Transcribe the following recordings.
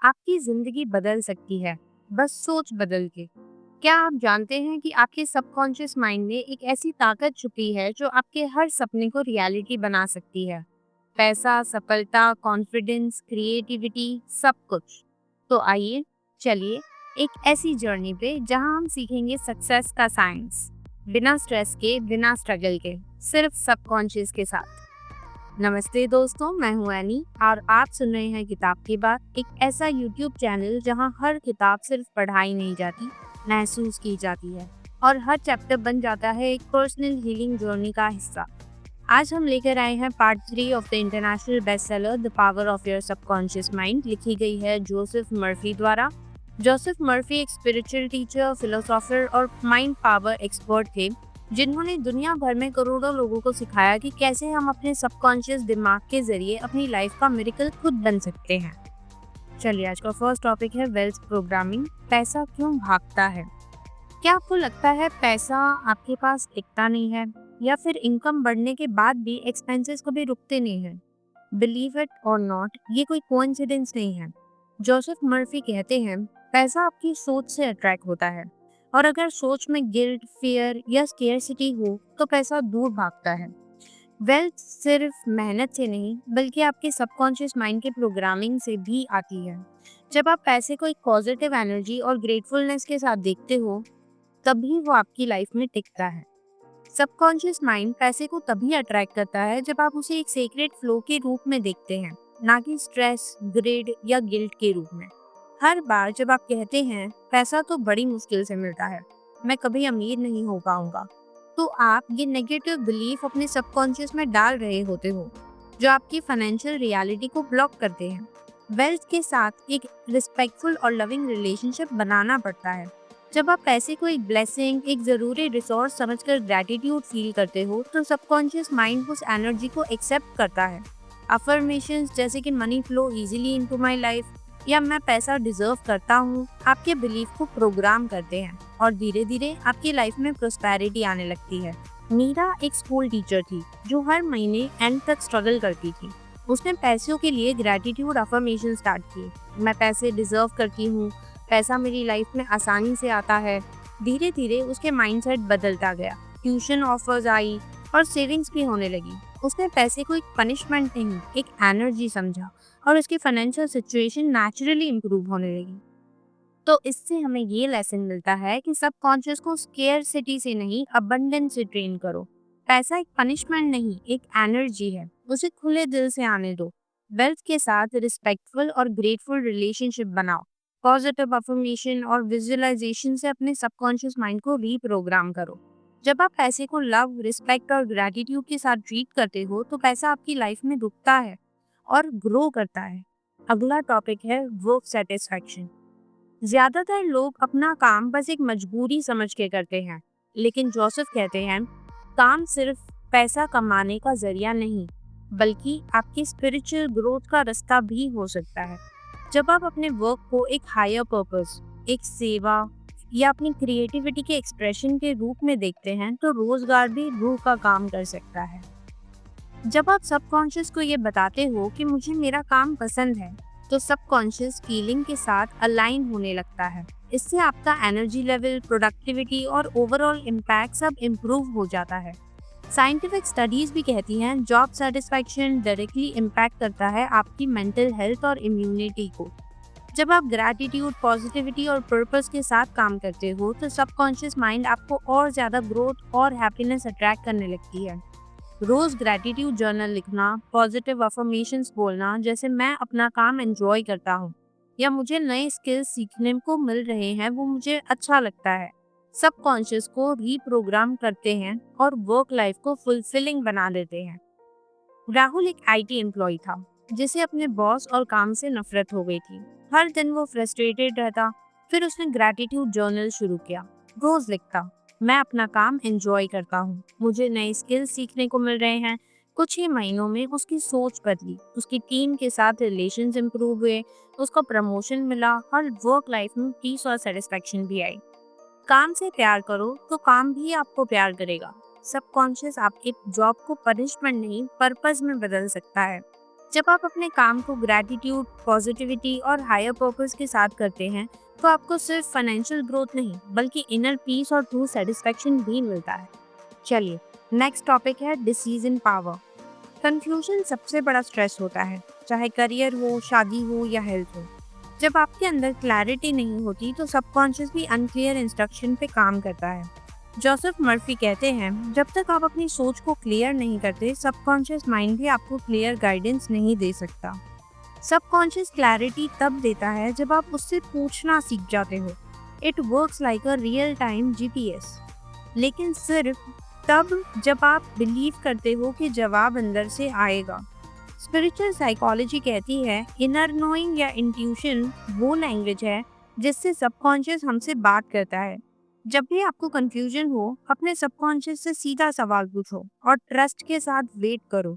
आपकी जिंदगी बदल सकती है, बस सोच बदल के। क्या आप जानते हैं कि आपके सबकॉन्शियस माइंड में एक ऐसी ताकत छुपी है जो आपके हर सपने को रियलिटी बना सकती है? पैसा, सफलता, कॉन्फिडेंस, क्रिएटिविटी, सब कुछ। तो आइए, चलिए एक ऐसी जर्नी पे जहां हम सीखेंगे सक्सेस का साइंस, बिना स्ट्रेस के, बिना स्ट्रगल के, सिर्फ सबकॉन्शियस के साथ। नमस्ते दोस्तों, मैं हूं एनी और आप सुन रहे हैं किताब की बात, एक ऐसा यूट्यूब चैनल जहां हर किताब सिर्फ पढ़ाई नहीं जाती, महसूस की जाती है और हर चैप्टर बन जाता है एक पर्सनल हीलिंग जर्नी का हिस्सा। आज हम लेकर आए हैं part 3 of the international bestseller the power of your subconscious mind, लिखी गई है जोसेफ मर्फी द्वारा। जोसेफ मर्फी एक स्पिरिचुअल टीचर, फिलोसोफर और माइंड पावर एक्सपर्ट थे जिन्होंने दुनिया भर में करोड़ों लोगों को सिखाया कि कैसे हम अपने सबकॉन्शियस दिमाग के जरिए अपनी लाइफ का मिरेकल खुद बन सकते हैं। चलिए, आज का फर्स्ट टॉपिक है वेल्थ प्रोग्रामिंग। पैसा क्यों भागता है? क्या आपको लगता है पैसा आपके पास टिकता नहीं है, या फिर इनकम बढ़ने के बाद भी एक्सपेंसेस कभी रुकते नहीं हैं? बिलीव इट और नॉट, ये कोई कोइंसिडेंस नहीं है। जोसेफ मर्फी कहते हैं, पैसा आपकी सोच से अट्रैक्ट होता है, और अगर सोच में गिल्ट, फियर या स्केर्सिटी हो तो पैसा दूर भागता है। वेल्थ सिर्फ मेहनत से नहीं, बल्कि आपके सबकॉन्शियस माइंड के प्रोग्रामिंग से भी आती है। जब आप पैसे को एक पॉजिटिव एनर्जी और ग्रेटफुलनेस के साथ देखते हो, तभी वो आपकी लाइफ में टिकता है। सबकॉन्शियस माइंड पैसे को तभी अट्रैक्ट करता है जब आप उसे एक सीक्रेट फ्लो के रूप में देखते हैं, ना कि स्ट्रेस, ग्रिड या गिल्ट के रूप में। हर बार जब आप कहते हैं पैसा तो बड़ी मुश्किल से मिलता है, मैं कभी अमीर नहीं हो पाऊंगा, तो आप ये नेगेटिव बिलीफ अपने सबकॉन्शियस में डाल रहे होते हो, जो आपकी फाइनेंशियल रियलिटी को ब्लॉक करते हैं। वेल्थ के साथ एक रिस्पेक्टफुल और लविंग रिलेशनशिप बनाना पड़ता है। जब आप पैसे को एक ब्लेसिंग, एक ज़रूरी रिसोर्स समझकर ग्रैटिट्यूड फील करते हो, तो सबकॉन्शियस माइंड उस एनर्जी को एक्सेप्ट करता है। अफर्मेशंस जैसे कि money flow easily into my life या मैं पैसा डिजर्व करता हूँ, आपके बिलीफ को प्रोग्राम करते हैं और धीरे धीरे आपकी लाइफ में प्रोस्पेरिटी आने लगती है। मीरा एक स्कूल टीचर थी जो हर महीने एंड तक स्ट्रगल करती थी। उसने पैसों के लिए ग्रैटिट्यूड अफर्मेशन स्टार्ट किए। मैं पैसे डिजर्व करती हूँ, पैसा मेरी लाइफ में आसानी से आता है। धीरे धीरे उसके माइंडसेट बदलता गया। ट्यूशन ऑफर्स आई और सेविंग्स भी होने लगी। उसने पैसे को एक पनिशमेंट नहीं, एक एनर्जी समझा और उसकी फाइनेंशियल सिचुएशन नेचुरली इम्प्रूव होने लगी। तो इससे हमें ये लेसन मिलता है कि सबकॉन्शियस को स्केर्सिटी से नहीं, अबंडेंस से ट्रेन करो। पैसा एक पनिशमेंट नहीं, एक एनर्जी है, उसे खुले दिल से आने दो। वेल्थ के साथ रिस्पेक्टफुल और ग्रेटफुल रिलेशनशिप बनाओ। पॉजिटिव अफर्मेशन और विजुअलाइजेशन से अपने सबकॉन्शियस माइंड को रीप्रोग्राम करो। जब आप पैसे को लव, रिस्पेक्ट और ग्रैटिट्यूड के साथ ट्रीट करते हो, तो पैसा आपकी लाइफ में रुकता है और ग्रो करता है। अगला टॉपिक है वर्क सेटिस्फैक्शन। ज्यादातर लोग अपना काम बस एक मजबूरी समझ के करते हैं, लेकिन जोसेफ कहते हैं, काम सिर्फ पैसा कमाने का जरिया नहीं, बल्कि आपकी स्पिरिचुअल ग्रोथ का रास्ता भी हो सकता है। जब आप अपने वर्क को एक हायर पर्पस, एक सेवा या अपनी क्रिएटिविटी के एक्सप्रेशन के रूप में देखते हैं, तो रोजगार भी रूह का काम कर सकता है। जब आप सबकॉन्शियस को ये बताते हो कि मुझे मेरा काम पसंद है, तो सबकॉन्शियस फीलिंग के साथ अलाइन होने लगता है। इससे आपका एनर्जी लेवल, प्रोडक्टिविटी और ओवरऑल इम्पैक्ट सब इम्प्रूव हो जाता है। साइंटिफिक स्टडीज भी कहती हैं, जॉब सेटिस्फैक्शन डायरेक्टली इम्पैक्ट करता है आपकी मेंटल हेल्थ और इम्यूनिटी को। जब आप ग्रैटिट्यूड, पॉजिटिविटी और पर्पस के साथ काम करते हो, तो सबकॉन्शियस माइंड आपको और ज्यादा ग्रोथ और हैप्पीनेस अट्रैक्ट करने लगती है। रोज ग्रैटिट्यूड जर्नल लिखना, पॉजिटिव अफर्मेशंस बोलना, जैसे मैं अपना काम एंजॉय करता हूँ या मुझे नए स्किल्स सीखने को मिल रहे हैं, वो मुझे अच्छा लगता है, सबकॉन्शियस को रीप्रोग्राम करते हैं और वर्क लाइफ को फुलफिलिंग बना देते हैं। राहुल एक आईटी एम्प्लॉय था जिसे अपने बॉस और काम से नफरत हो गई थी। हर दिन वो फ्रस्ट्रेटेड रहता। फिर उसने ग्रैटिट्यूड जर्नल शुरू किया। रोज लिखता, मैं अपना काम एंजॉय करता हूँ, मुझे नए स्किल्स सीखने को मिल रहे हैं। कुछ ही महीनों में उसकी सोच बदली, उसकी टीम के साथ रिलेशंस इंप्रूव हुए, उसको प्रमोशन मिला और वर्क लाइफ में पीस और सेटिस्फैक्शन भी आई। काम से प्यार करो तो काम भी आपको प्यार करेगा। सबकॉन्शियस आपके जॉब को पनिशमेंट नहीं, पर्पस में बदल सकता है। जब आप अपने काम को ग्रैटिट्यूड, पॉजिटिविटी और हायर पर्पस के साथ करते हैं, तो आपको सिर्फ फाइनेंशियल ग्रोथ नहीं बल्कि इनर पीस और ट्रू सेटिस्फेक्शन भी मिलता है। चलिए, नेक्स्ट टॉपिक है डिसीजन पावर। कंफ्यूजन सबसे बड़ा स्ट्रेस होता है, चाहे करियर हो, शादी हो या हेल्थ हो। जब आपके अंदर क्लैरिटी नहीं होती तो सबकॉन्शियस भी अनक्लियर इंस्ट्रक्शन पे काम करता है। जोसेफ मर्फी कहते हैं, जब तक आप अपनी सोच को क्लियर नहीं करते, सबकॉन्शियस माइंड भी आपको क्लियर गाइडेंस नहीं दे सकता। सबकॉन्शियस क्लैरिटी तब देता है जब आप उससे पूछना सीख जाते हो। It works like a real time GPS. लेकिन सिर्फ तब जब आप बिलीव करते हो कि जवाब अंदर से आएगा। स्पिरिचुअल साइकोलॉजी कहती है, इनर नोइंग या इंट्यूशन वो लैंग्वेज है जिससे सबकॉन्शियस हमसे बात करता है। जब भी आपको कंफ्यूजन हो, अपने सबकॉन्शियस से सीधा सवाल पूछो और ट्रस्ट के साथ वेट करो।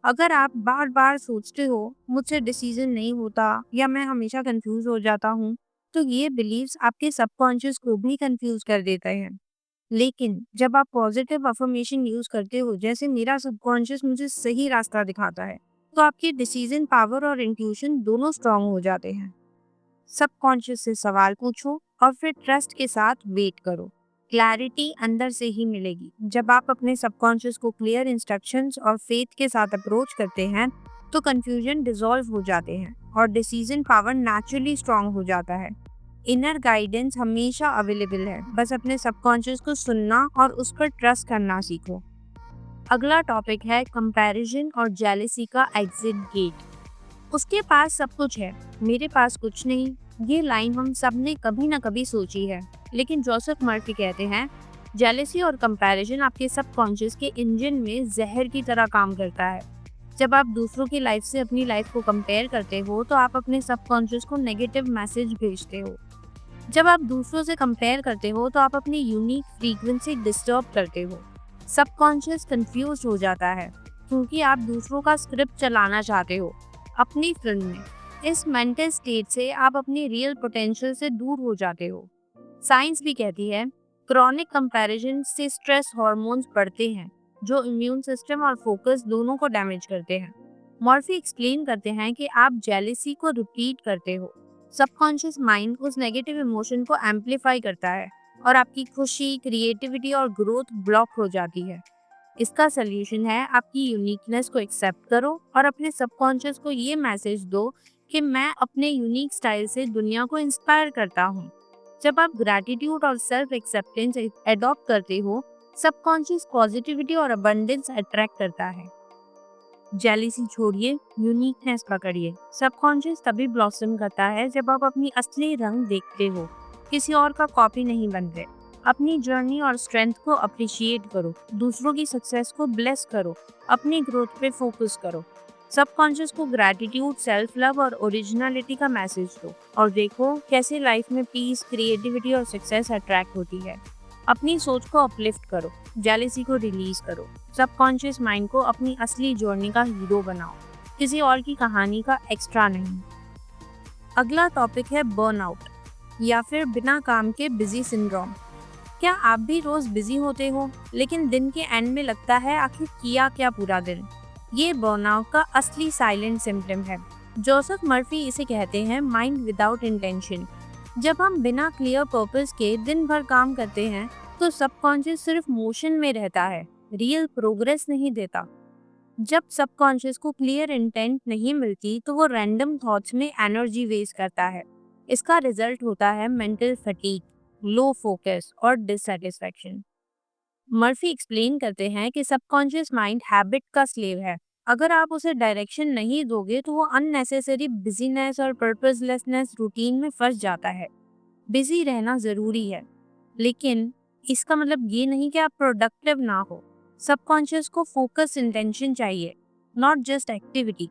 अगर आप बार बार सोचते हो, मुझसे डिसीजन नहीं होता या मैं हमेशा कंफ्यूज हो जाता हूँ, तो ये बिलीव्स आपके सबकॉन्शियस को भी कंफ्यूज कर देते हैं। लेकिन जब आप पॉजिटिव अफर्मेशन यूज करते हो, जैसे मेरा सबकॉन्शियस मुझे सही रास्ता दिखाता है, तो आपकी डिसीजन पावर और इंट्यूशन दोनों स्ट्रांग हो जाते हैं। सबकॉन्शियस से सवाल पूछो और फिर ट्रस्ट के साथ वेट करो। क्लैरिटी अंदर से ही मिलेगी। जब आप अपने सबकॉन्शियस को क्लियर इंस्ट्रक्शंस और फेथ के साथ अप्रोच करते हैं, तो कंफ्यूजन डिसॉल्व हो जाते हैं और डिसीजन पावर नेचुरली स्ट्रांग हो जाता है। इनर गाइडेंस हमेशा अवेलेबल है, बस अपने सबकॉन्शियस को सुनना और उस पर ट्रस्ट करना सीखो। अगला टॉपिक है कंपैरिजन और जेलसी का एग्जिट गेट। उसके पास सब कुछ है, मेरे पास कुछ नहीं। ये लाइन हम सब ने कभी ना कभी सोची है, लेकिन जोसेफ मर्फी कहते हैं, जेलसी और कंपैरिजन आपके सबकॉन्शियस के इंजन में जहर की तरह काम करता है। जब आप दूसरों की लाइफ से अपनी लाइफ को कंपेयर करते हो, तो आप अपने सबकॉन्शियस को नेगेटिव मैसेज भेजते हो। जब आप दूसरों से कंपेयर करते हो, तो आप अपनी यूनिक फ्रीक्वेंसी डिस्टर्ब करते हो। सबकॉन्शियस कंफ्यूज हो जाता है क्योंकि आप दूसरों का स्क्रिप्ट चलाना चाहते हो अपनी फिल्म में। इस मेंटल स्टेट से आप अपनी रियल पोटेंशियल से दूर हो जाते हो। साइंस भी कहती है, क्रॉनिक कंपैरिजन से स्ट्रेस हार्मोन्स बढ़ते हैं जो इम्यून सिस्टम और फोकस दोनों को डैमेज करते हैं। मॉर्फी एक्सप्लेन करते हैं कि आप जेलिसी को रिपीट करते हो, सबकॉन्शियस माइंड उस नेगेटिव इमोशन को एम्पलीफाई करता है और आपकी खुशी, क्रिएटिविटी और ग्रोथ ब्लॉक हो जाती है। इसका सोल्यूशन है, आपकी यूनिकनेस को एक्सेप्ट करो और अपने सबकॉन्शियस को ये मैसेज दो कि मैं अपने यूनिक स्टाइल से दुनिया को इंस्पायर करता हूँ। जब आप ग्रैटिट्यूड और सेल्फ एक्सेप्टेंस एडॉप्ट करते हो, सबकॉन्शियस पॉजिटिविटी और अबंडेंस अट्रैक्ट करता है। जेलिसी छोड़िए, यूनिकनेस पकड़िए। सबकॉन्शियस तभी ब्लॉसम करता है जब आप अपनी असली रंग देखते हो, किसी और का कॉपी नहीं बनते। अपनी जर्नी और स्ट्रेंथ को अप्रिशिएट करो, दूसरों की सक्सेस को ब्लेस करो, अपनी ग्रोथ पे फोकस करो। सबकॉन्शियस को ग्रैटिट्यूड, सेल्फ लव और ओरिजिनलिटी का मैसेज दो और देखो कैसे लाइफ में पीस, क्रिएटिविटी और सक्सेस अट्रैक्ट होती है। अपनी सोच को अपलिफ्ट करो, जेलिसी को रिलीज करो, सबकॉन्शियस माइंड को अपनी असली जर्नी का हीरो बनाओ, किसी और की कहानी का एक्स्ट्रा नहीं। अगला टॉपिक है बर्नआउट या फिर बिना काम के बिजी सिंड्रोम। क्या आप भी रोज बिजी होते हो, लेकिन दिन के एंड में लगता है आखिर किया क्या पूरा दिन? ये बर्नआउट का असली साइलेंट सिम्टम है। जोसेफ मर्फी इसे कहते हैं माइंड विदाउट इंटेंशन। जब हम बिना क्लियर पर्पस के दिन भर काम करते हैं, तो सबकॉन्शियस सिर्फ मोशन में रहता है, रियल प्रोग्रेस नहीं देता। जब सबकॉन्शियस को क्लियर इंटेंट नहीं मिलती, तो वो रैंडम थॉट्स में एनर्जी वेस्ट करता है। इसका रिजल्ट होता है मेंटल फटीग, लो फोकस और डिससैटिस्फैक्शन। मर्फी एक्सप्लेन करते हैं कि सबकॉन्शियस माइंड हैबिट का स्लेव है। अगर आप उसे डायरेक्शन नहीं दोगे, तो वो अननेसेसरी बिजीनेस और पर्पसलेसनेस रूटीन में फंस जाता है। बिजी रहना जरूरी है, लेकिन इसका मतलब ये नहीं कि आप प्रोडक्टिव ना हो। सबकॉन्शियस को फोकस इंटेंशन चाहिए, नॉट जस्ट एक्टिविटी।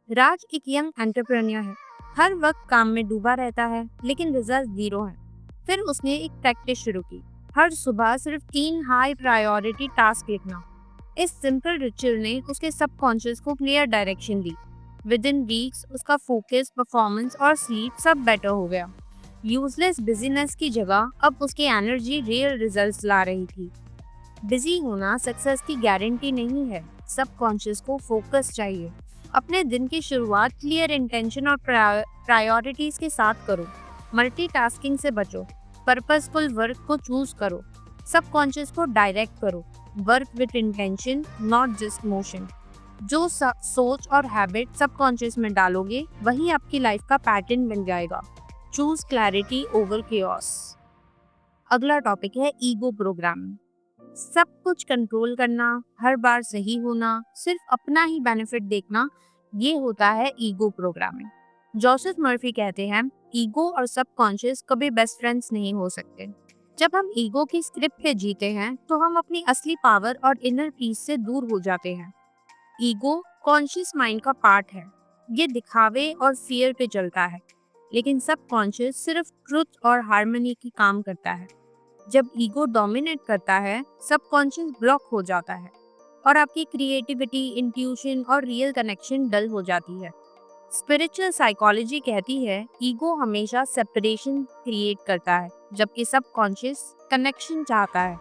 राज एक यंग एंटरप्रेन्योर है, हर वक्त काम में डूबा रहता है, लेकिन रिजल्ट जीरो है। फिर उसने एक प्रैक्टिस शुरू की, हर सुबह सिर्फ 3 हाई प्रायोरिटी टास्क लिखना। इस सिंपल रिचुअल ने उसके सबकॉन्शियस को clear direction the. With in weeks उसका फोकस, परफॉर्मेंस और स्लीप सब बेटर हो गया। यूजलेस बिजीनेस की जगह अब उसकी एनर्जी रियल रिजल्ट्स ला रही थी। बिजी होना सक्सेस की गारंटी नहीं है, सबकॉन्शियस को फोकस चाहिए। अपने दिन की शुरुआत क्लियर इंटेंशन और प्रायोरिटीज के साथ करो। मल्टीटास्किंग से बचो। पर्पसफुल वर्क को चूज करो। सबकॉन्शियस को डायरेक्ट करो। Work with intention, not just motion. जो सोच और हैबिट सबकॉन्शियस में डालोगे वही आपकी लाइफ का पैटर्न बन जाएगा। Choose clarity over chaos. अगला टॉपिक है ईगो प्रोग्रामिंग। सब कुछ कंट्रोल करना, हर बार सही होना, सिर्फ अपना ही बेनिफिट देखना, ये होता है ईगो प्रोग्रामिंग। जोसेफ मर्फी कहते हैं, ईगो और सबकॉन्शियस कभी बेस्ट फ्रेंड्स नहीं हो सकते। जब हम ईगो की स्क्रिप्ट पे जीते हैं तो हम अपनी असली पावर और इनर पीस से दूर हो जाते हैं। ईगो कॉन्शियस माइंड का पार्ट है। ये दिखावे और फियर पे चलता है, लेकिन सबकॉन्शियस सिर्फ ट्रुथ और हार्मनी की काम करता है। जब ईगो डोमिनेट करता है, सबकॉन्शियस ब्लॉक हो जाता है और आपकी क्रिएटिविटी, इंट्यूशन और रियल कनेक्शन डल हो जाती है। स्पिरिचुअल साइकोलॉजी कहती है, ईगो हमेशा सेपरेशन क्रिएट करता है, जबकि सबकॉन्शियस कनेक्शन चाहता है।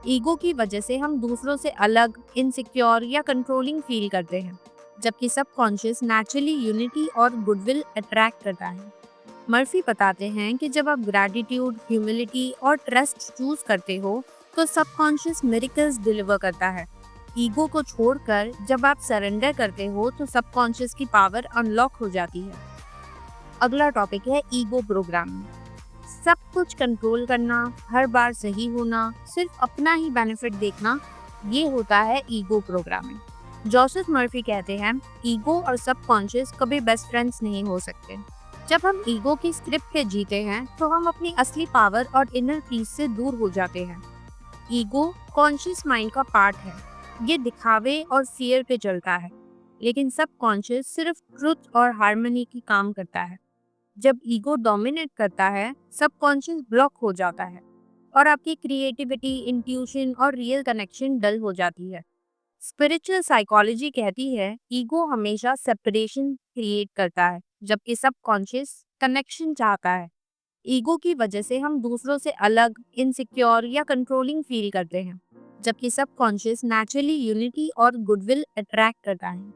ईगो की वजह से हम दूसरों से अलग, इनसिक्योर या कंट्रोलिंग फील करते हैं, जबकि सबकॉन्शियस नेचुरली यूनिटी और गुडविल अट्रैक्ट करता है। मर्फी बताते हैं कि जब आप ग्रैटिट्यूड, ह्यूमिलिटी और ट्रस्ट चूज करते हो तो सबकॉन्शियस मिरेकल्स डिलीवर करता है। ईगो को छोड़कर जब आप सरेंडर करते हो तो सबकॉन्शियस की पावर अनलॉक हो जाती है। अगला टॉपिक है ईगो प्रोग्रामिंग। सब कुछ कंट्रोल करना, हर बार सही होना, सिर्फ अपना ही बेनिफिट देखना, ये होता है ईगो प्रोग्रामिंग। जोसेफ मर्फी कहते हैं, ईगो और सबकॉन्शियस कभी बेस्ट फ्रेंड्स नहीं हो सकते। जब हम ईगो की स्क्रिप्ट पे जीते हैं तो हम अपनी असली पावर और इनर पीस से दूर हो जाते हैं। ईगो कॉन्शियस माइंड का पार्ट है। ये दिखावे और फियर पे चलता है, लेकिन सबकॉन्शियस सिर्फ ट्रुथ और हार्मनी की काम करता है। जब ईगो डोमिनेट करता है, सबकॉन्शियस ब्लॉक हो जाता है और आपकी क्रिएटिविटी, इंट्यूशन और रियल कनेक्शन डल हो जाती है। स्पिरिचुअल साइकोलॉजी कहती है, ईगो हमेशा सेपरेशन क्रिएट करता है, जबकि सबकॉन्शियस कनेक्शन चाहता है। ईगो की वजह से हम दूसरों से अलग, इनसिक्योर या कंट्रोलिंग फील करते हैं, जबकि सबकॉन्शियस नेचुरली यूनिटी और गुडविल अट्रैक्ट करता है।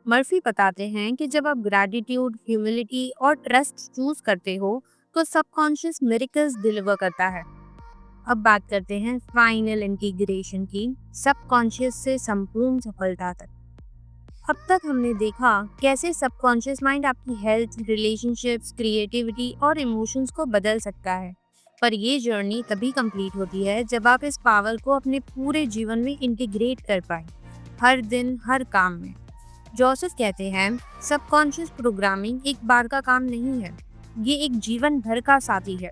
मर्फी बताते हैं कि जब आप ग्रैटिट्यूड, ह्यूमिलिटी और ट्रस्ट चूज करते हो तो सबकॉन्शियस मिरेकल्स डिलीवर करता है। अब बात करते हैं फाइनल इंटीग्रेशन की, सबकॉन्शियस से संपूर्ण सफलता तक। अब तक हमने देखा कैसे सबकॉन्शियस माइंड आपकी हेल्थ, रिलेशनशिप्स, क्रिएटिविटी और इमोशंस को बदल सकता है। पर ये जर्नी तभी कंप्लीट होती है जब आप इस पावर को अपने पूरे जीवन में इंटीग्रेट कर पाए, हर दिन, हर काम में। जोसेफ कहते हैं, सबकॉन्शियस प्रोग्रामिंग एक बार का काम नहीं है, ये एक जीवन भर का साथी है।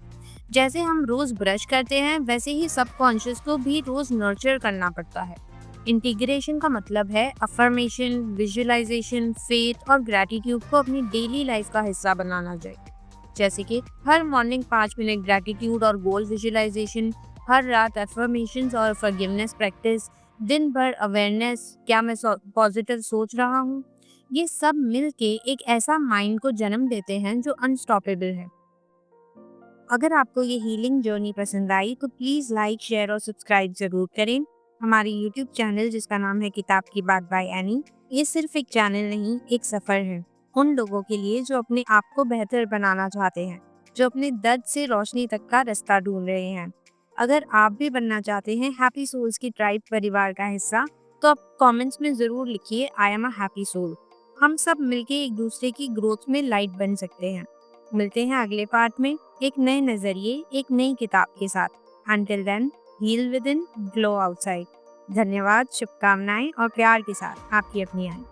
जैसे हम रोज ब्रश करते हैं, वैसे ही सबकॉन्शियस को भी रोज नर्चर करना पड़ता है। इंटीग्रेशन का मतलब है अफर्मेशन, विजुअलाइजेशन, फेथ और ग्रैटिट्यूड को अपनी डेली लाइफ का हिस्सा बनाना चाहिए। जैसे कि हर मॉर्निंग 5 मिनट ग्रैटिट्यूड और गोल विजुअलाइजेशन, हर रात अफर्मेशंस और फॉरगिवनेस प्रैक्टिस, दिन भर अवेयरनेस, क्या मैं पॉजिटिव सोच रहा हूँ। ये सब मिलके एक ऐसा माइंड को जन्म देते हैं जो अनस्टॉपेबल है। अगर आपको ये हीलिंग जर्नी पसंद आई तो प्लीज़ लाइक, शेयर और सब्सक्राइब ज़रूर करें। हमारे यूट्यूब चैनल जिसका नाम है किताब की बात बाय एनी, ये सिर्फ एक चैनल नहीं, एक सफ़र है उन लोगों के लिए जो अपने आप को बेहतर बनाना चाहते हैं, जो अपने दर्द से रोशनी तक का रास्ता ढूंढ रहे हैं। अगर आप भी बनना चाहते हैं हैप्पी सोल्स की ट्राइब परिवार का हिस्सा, तो आप कमेंट्स में ज़रूर लिखिए, I am a happy soul. हम सब मिलके एक दूसरे की ग्रोथ में लाइट बन सकते हैं। मिलते हैं अगले पार्ट में एक नए नजरिए, एक नई किताब के साथ। Until then, heal within, glow outside। धन्यवाद, शुभकामनाएं और प्यार के साथ आपकी अपनी आई।